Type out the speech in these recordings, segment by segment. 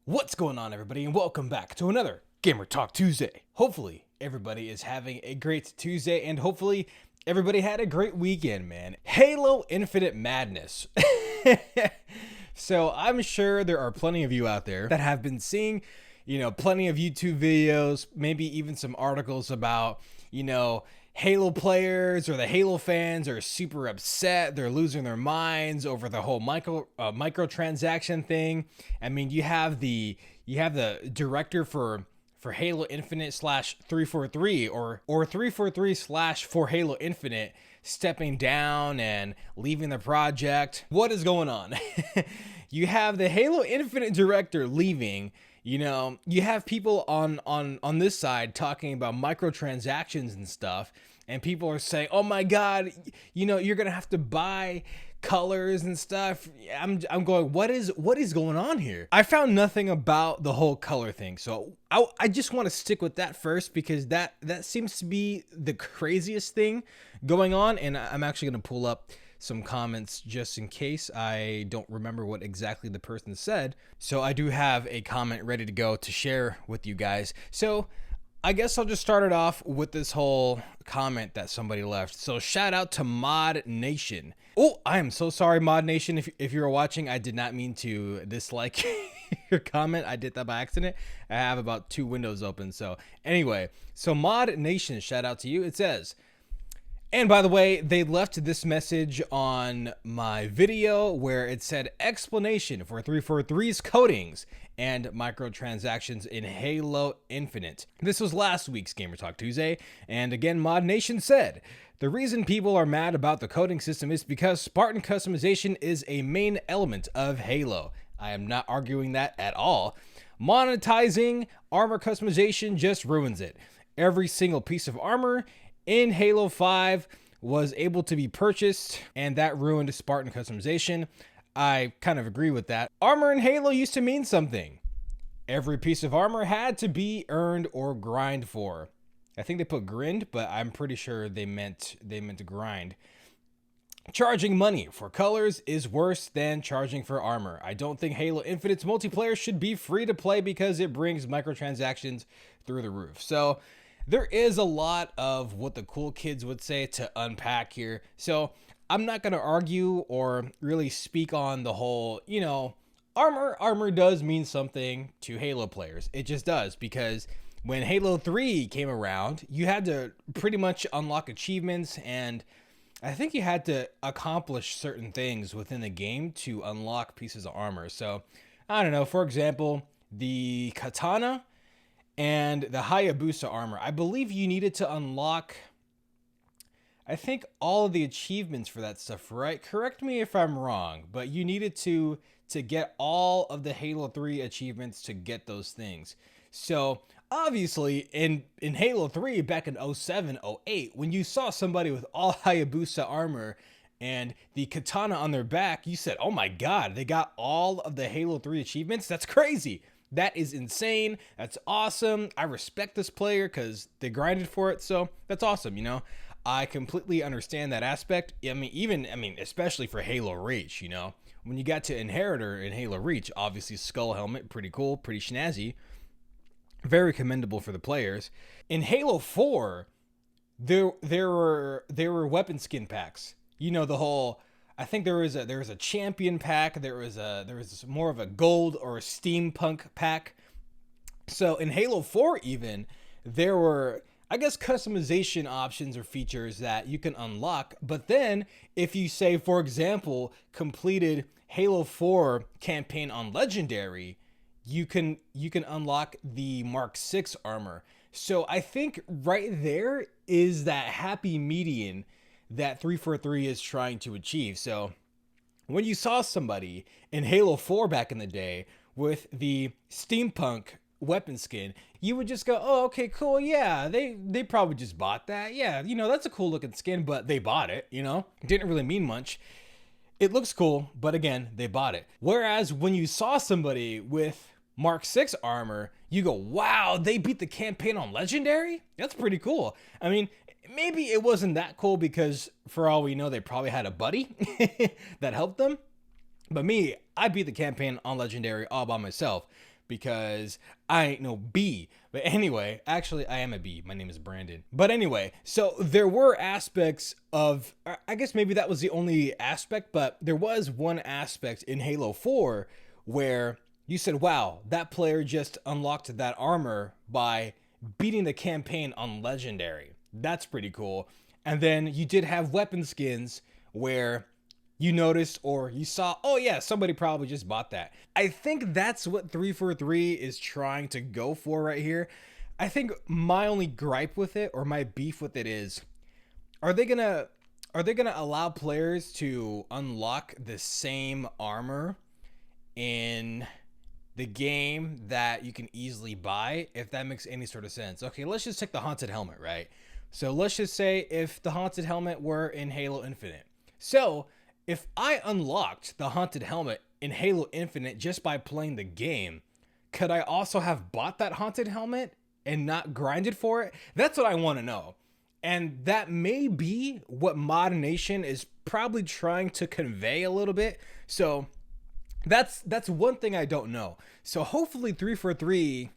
What's going on, everybody, and welcome back to another Gamer Talk Tuesday. Hopefully, everybody is having a great Tuesday, and hopefully, everybody had a great weekend, man. Halo Infinite Madness. So, I'm sure there are plenty of you out there that have been seeing, plenty of YouTube videos, maybe even some articles about, Halo players or the Halo fans are super upset. They're losing their minds over the whole microtransaction thing. I mean, you have the director for Halo Infinite / 343 or 343 / for Halo Infinite stepping down and leaving the project. What is going on? You have the Halo Infinite director leaving. You have people on this side talking about microtransactions and stuff, and people are saying, "Oh my God, you're gonna have to buy colors and stuff." I'm going, what is going on here? I found nothing about the whole color thing, so I just want to stick with that first because that seems to be the craziest thing going on, and I'm actually gonna pull up some comments just in case I don't remember what exactly the person said. So I do have a comment ready to go to share with you guys. So I guess I'll just start it off with this whole comment that somebody left. So shout out to Mod Nation. Oh, I am so sorry, Mod Nation. If you're watching, I did not mean to dislike your comment. I did that by accident. I have about 2 windows open. So anyway, so Mod Nation, shout out to you. It says, and by the way, they left this message on my video where it said explanation for 343's codings and microtransactions in Halo Infinite. This was last week's Gamer Talk Tuesday, and again, Mod Nation said, the reason people are mad about the coding system is because Spartan customization is a main element of Halo. I am not arguing that at all. Monetizing armor customization just ruins it. Every single piece of armor in Halo 5 was able to be purchased, and that ruined Spartan customization. I kind of agree with that. Armor in Halo used to mean something. Every piece of armor had to be earned or grind for. I think they put grind, but I'm pretty sure they meant grind. Charging money for colors is worse than charging for armor. I don't think Halo Infinite's multiplayer should be free to play because it brings microtransactions through the roof. So there is a lot of what the cool kids would say to unpack here. So I'm not going to argue or really speak on the whole, armor does mean something to Halo players. It just does, because when Halo 3 came around, you had to pretty much unlock achievements, and I think you had to accomplish certain things within the game to unlock pieces of armor. So I don't know, for example, the katana and the Hayabusa armor, I believe you needed to unlock, I think, all of the achievements for that stuff, right? Correct me if I'm wrong, but you needed to get all of the Halo 3 achievements to get those things. So obviously in Halo 3 back in 07, 08, when you saw somebody with all Hayabusa armor and the katana on their back, you said, oh my God, they got all of the Halo 3 achievements? That's crazy. That is insane. That's awesome. I respect this player because they grinded for it. So that's awesome. I completely understand that aspect. Especially for Halo Reach, when you got to Inheritor in Halo Reach, obviously skull helmet, pretty cool, pretty snazzy, very commendable for the players. In Halo 4, there were weapon skin packs. The whole, I think there was a champion pack. There was more of a gold or a steampunk pack. So in Halo 4 even, there were, I guess, customization options or features that you can unlock. But then if you say, for example, completed Halo 4 campaign on Legendary, you can unlock the Mark 6 armor. So I think right there is that happy median that 343 is trying to achieve. So when you saw somebody in Halo 4 back in the day with the steampunk weapon skin, you would just go, oh, okay, cool. Yeah, they probably just bought that. Yeah, that's a cool looking skin, but they bought it, didn't really mean much. It looks cool, but again, they bought it. Whereas when you saw somebody with Mark 6 armor, you go, wow, they beat the campaign on Legendary? That's pretty cool. I mean, maybe it wasn't that cool because for all we know, they probably had a buddy that helped them. But me, I beat the campaign on Legendary all by myself. because I ain't no bee. But anyway, actually, I am a bee. My name is Brandon. But anyway, so there were aspects of, I guess maybe that was the only aspect, but there was one aspect in Halo 4 where you said, wow, that player just unlocked that armor by beating the campaign on Legendary. That's pretty cool. And then you did have weapon skins where you noticed or you saw, oh yeah, somebody probably just bought that. I think that's what 343 is trying to go for right here. I think my only gripe with it, or my beef with it, is are they gonna allow players to unlock the same armor in the game that you can easily buy, if that makes any sort of sense? Okay, let's just take the haunted helmet, right? So let's just say if the haunted helmet were in Halo Infinite. So if I unlocked the haunted helmet in Halo Infinite just by playing the game, could I also have bought that haunted helmet and not grinded for it? That's what I want to know. And that may be what Mod Nation is probably trying to convey a little bit. So that's one thing I don't know. So hopefully 343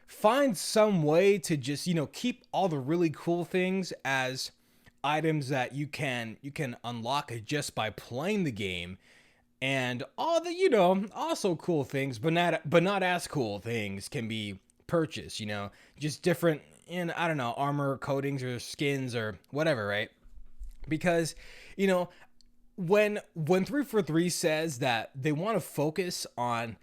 finds some way to just, keep all the really cool things as items that you can unlock just by playing the game, and all the also cool things but not as cool things can be purchased, just different I don't know, armor coatings or skins or whatever, right? Because when 343 says that they want to focus on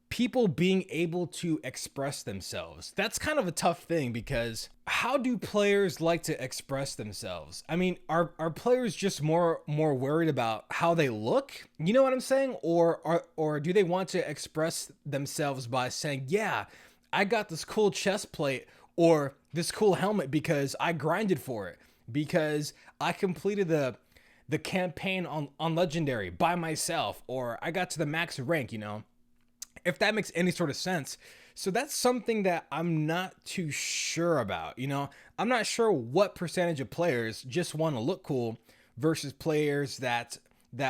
people being able to express themselves, that's kind of a tough thing, because how do players like to express themselves? I mean, are players just more worried about how they look? You know what I'm saying? Or do they want to express themselves by saying, yeah, I got this cool chest plate or this cool helmet because I grinded for it, because I completed the campaign on Legendary by myself, or I got to the max rank, if that makes any sort of sense. So that's something that I'm not too sure about. I'm not sure what percentage of players just want to look cool versus players that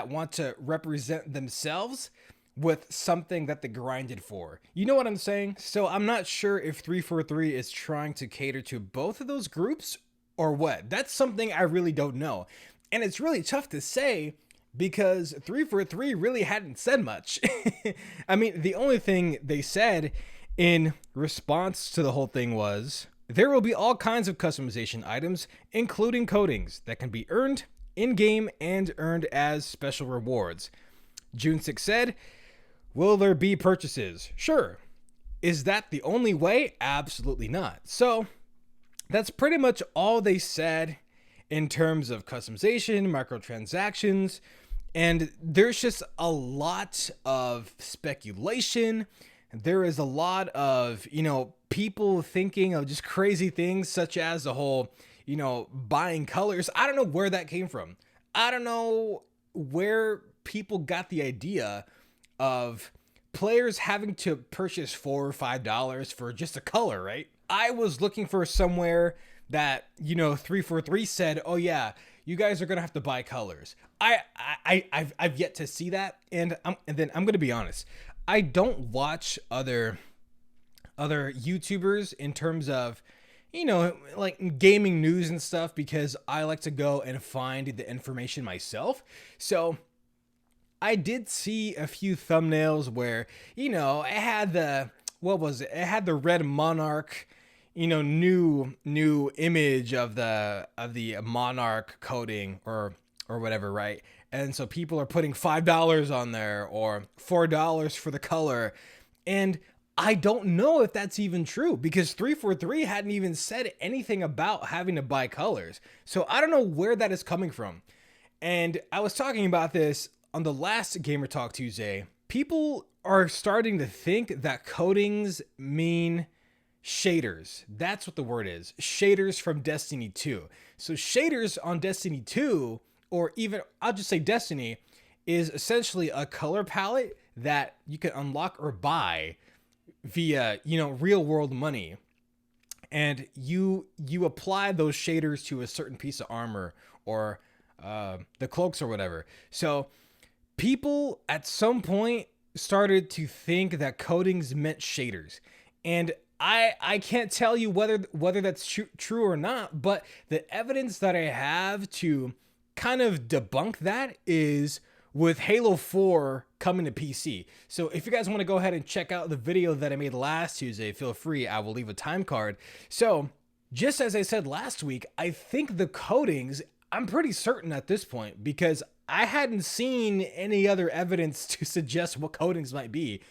want to represent themselves with something that they grinded for. You know what I'm saying? So I'm not sure if 343 is trying to cater to both of those groups or what. That's something I really don't know. And it's really tough to say, because 343 really hadn't said much. I mean, the only thing they said in response to the whole thing was, there will be all kinds of customization items, including coatings, that can be earned in-game and earned as special rewards. June 6 said, will there be purchases? Sure. Is that the only way? Absolutely not. So that's pretty much all they said in terms of customization, microtransactions. And there's just a lot of speculation. There is a lot of, people thinking of just crazy things, such as the whole, buying colors. I don't know where that came from. I don't know where people got the idea of players having to purchase $4 or $5 for just a color, right? I was looking for somewhere that, 343 said, oh yeah, you guys are gonna have to buy colors. I've yet to see that, and then I'm gonna be honest. I don't watch other YouTubers in terms of, like gaming news and stuff, because I like to go and find the information myself. So I did see a few thumbnails where, it had it had the red monarch, new image of the monarch coating or whatever, right? And so people are putting $5 on there or $4 for the color. And I don't know if that's even true, because 343 hadn't even said anything about having to buy colors. So I don't know where that is coming from. And I was talking about this on the last Gamer Talk Tuesday. People are starting to think that coatings mean shaders. That's what the word is. Shaders from Destiny 2. So shaders on Destiny 2, or even I'll just say Destiny, is essentially a color palette that you can unlock or buy via, real world money. And you apply those shaders to a certain piece of armor or the cloaks or whatever. So people at some point started to think that coatings meant shaders. And I can't tell you whether that's true or not, but the evidence that I have to kind of debunk that is with Halo 4 coming to PC. So if you guys want to go ahead and check out the video that I made last Tuesday, feel free. I will leave a time card. So just as I said last week, I think the coatings, I'm pretty certain at this point, because I hadn't seen any other evidence to suggest what coatings might be.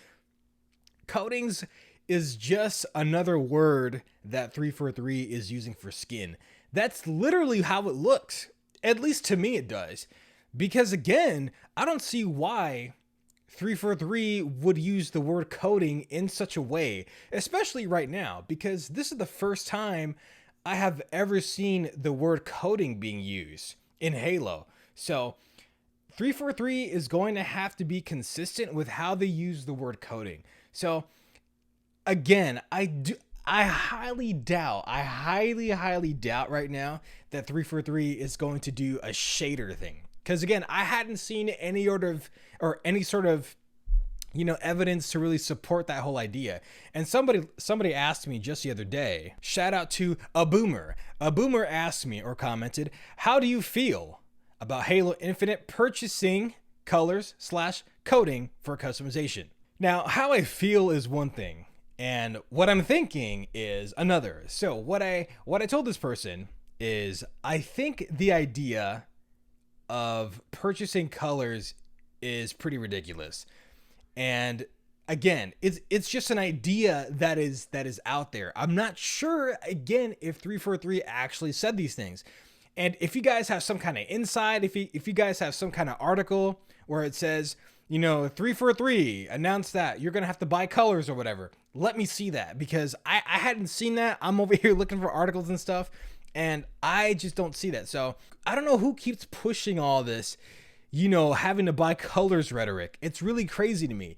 Coatings is just another word that 343 is using for skin. That's literally how it looks. At least to me it does. Because again, I don't see why 343 would use the word coating in such a way, especially right now, because this is the first time I have ever seen the word coating being used in Halo. So 343 is going to have to be consistent with how they use the word coating. So again, I highly doubt right now that 343 is going to do a shader thing. Because again, I hadn't seen any sort of evidence to really support that whole idea. And somebody asked me just the other day, shout out to a boomer. A boomer asked me or commented, how do you feel about Halo Infinite purchasing colors/coding for customization? Now, how I feel is one thing, and what I'm thinking is another. So what I told this person is, I think the idea of purchasing colors is pretty ridiculous. And again, it's just an idea that is out there. I'm not sure, again, if 343 actually said these things. And if you guys have some kind of insight, if you guys have some kind of article where it says, 343 announced that you're going to have to buy colors or whatever, let me see that, because I hadn't seen that. I'm over here looking for articles and stuff, and I just don't see that. So I don't know who keeps pushing all this, having to buy colors rhetoric. It's really crazy to me.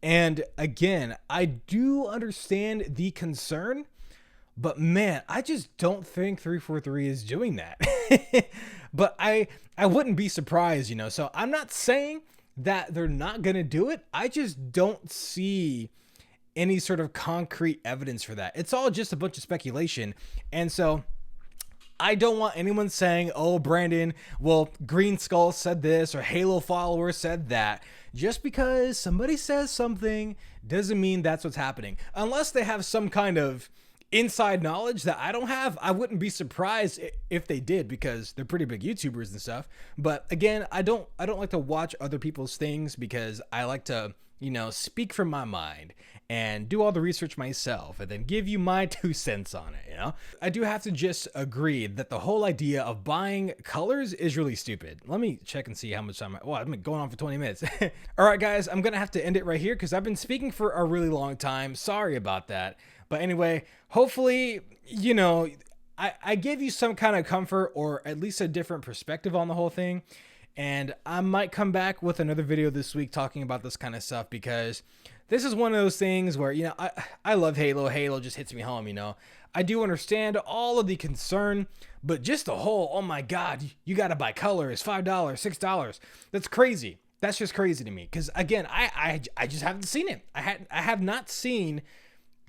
And again, I do understand the concern, but man, I just don't think 343 is doing that. But I wouldn't be surprised, So I'm not saying that they're not going to do it. I just don't see any sort of concrete evidence for that. It's all just a bunch of speculation. And so I don't want anyone saying, oh, Brandon, well, Green Skull said this or Halo followers said that. Just because somebody says something doesn't mean that's what's happening. Unless they have some kind of inside knowledge that I don't have. I wouldn't be surprised if they did, because they're pretty big YouTubers and stuff. But again, I don't like to watch other people's things, because I like to, speak from my mind and do all the research myself and then give you my 2 cents on it, I do have to just agree that the whole idea of buying colors is really stupid. Let me check and see how much time I've been going on for 20 minutes. All right, guys, I'm going to have to end it right here because I've been speaking for a really long time. Sorry about that. But anyway, hopefully, I gave you some kind of comfort or at least a different perspective on the whole thing. And I might come back with another video this week talking about this kind of stuff, because this is one of those things where, I love Halo. Halo just hits me home, I do understand all of the concern, but just the whole, oh my God, you got to buy colors, $5, $6. That's crazy. That's just crazy to me. Because again, I just haven't seen it. I have not seen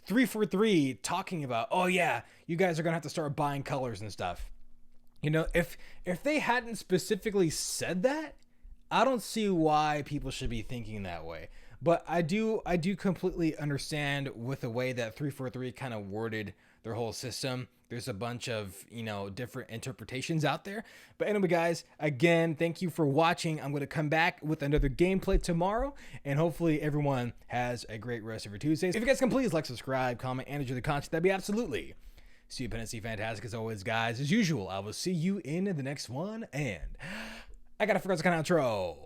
343 talking about, oh yeah, you guys are gonna have to start buying colors and stuff. If they hadn't specifically said that, I don't see why people should be thinking that way. But I do completely understand with the way that 343 kind of worded their whole system. There's a bunch of, different interpretations out there. But anyway, guys, again, thank you for watching. I'm going to come back with another gameplay tomorrow, and hopefully everyone has a great rest of your Tuesdays. If you guys can please like, subscribe, comment, and enjoy the content, that'd be absolutely stupendous, fantastic as always, guys. As usual, I will see you in the next one, and I got to figure out the kind of outro.